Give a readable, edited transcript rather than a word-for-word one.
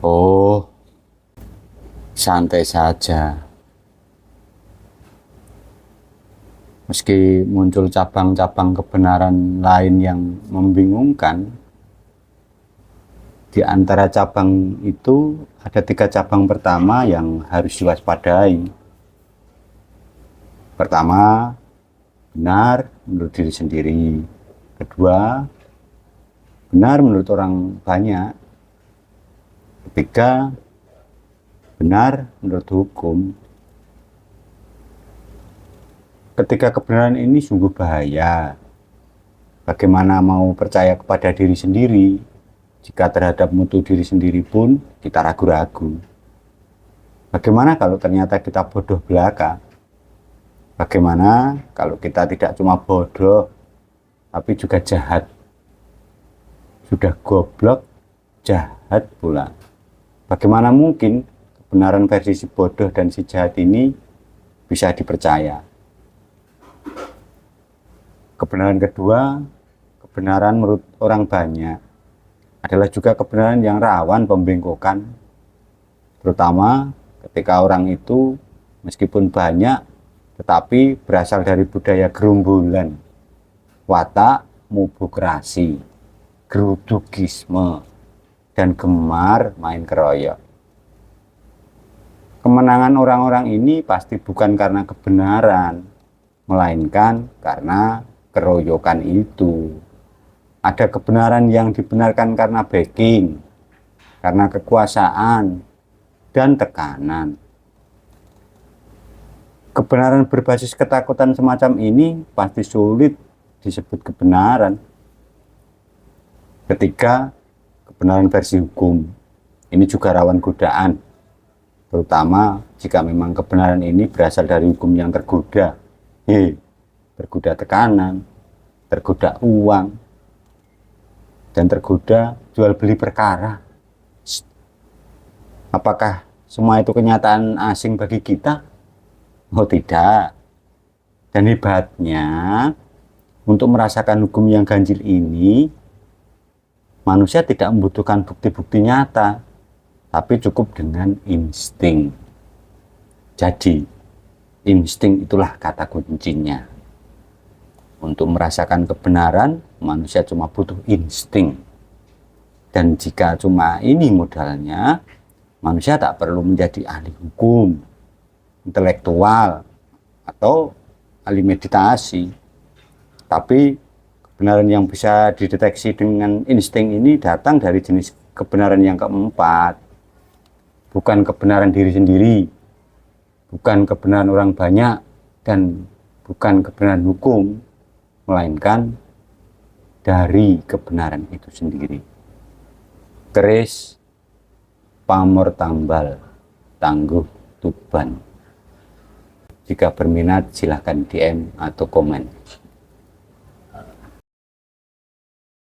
Oh, santai saja. Meski muncul cabang-cabang kebenaran lain yang membingungkan, di antara cabang itu ada 3 cabang pertama yang harus diwaspadai. Pertama, benar menurut diri sendiri. Kedua, benar menurut orang banyak. Ketiga, benar menurut hukum. Ketiga kebenaran ini sungguh bahaya. Bagaimana mau percaya kepada diri sendiri jika terhadap mutu diri sendiri pun kita ragu-ragu? Bagaimana kalau ternyata kita bodoh belaka? Bagaimana kalau kita tidak cuma bodoh, tapi juga jahat? Sudah goblok, jahat pula. Bagaimana mungkin kebenaran versi si bodoh dan si jahat ini bisa dipercaya? Kebenaran kedua, kebenaran menurut orang banyak, adalah juga kebenaran yang rawan pembengkokan. Terutama ketika orang itu meskipun banyak, tetapi berasal dari budaya gerombolan, watak mubokrasi, gerudukisme, dan gemar main keroyok. Kemenangan orang-orang ini pasti bukan karena kebenaran, melainkan karena keroyokan itu. Ada kebenaran yang dibenarkan karena backing, karena kekuasaan, dan tekanan. Kebenaran berbasis ketakutan semacam ini pasti sulit disebut kebenaran. Ketiga, kebenaran versi hukum. Ini juga rawan godaan, terutama jika memang kebenaran ini berasal dari hukum yang tergoda. Tergoda tekanan, tergoda uang, dan tergoda jual beli perkara. Apakah semua itu kenyataan asing bagi kita? Oh tidak. Dan hebatnya, untuk merasakan hukum yang ganjil ini, manusia tidak membutuhkan bukti-bukti nyata, tapi cukup dengan insting. Jadi, insting itulah kata kuncinya. Untuk merasakan kebenaran, manusia cuma butuh insting. Dan jika cuma ini modalnya, manusia tak perlu menjadi ahli hukum, intelektual, atau ahli meditasi. Tapi kebenaran yang bisa dideteksi dengan insting ini datang dari jenis kebenaran yang keempat. Bukan kebenaran diri sendiri, bukan kebenaran orang banyak, dan bukan kebenaran hukum, melainkan dari kebenaran itu sendiri. Keris pamor tambal, tangguh tuban. Jika berminat silahkan DM atau komen.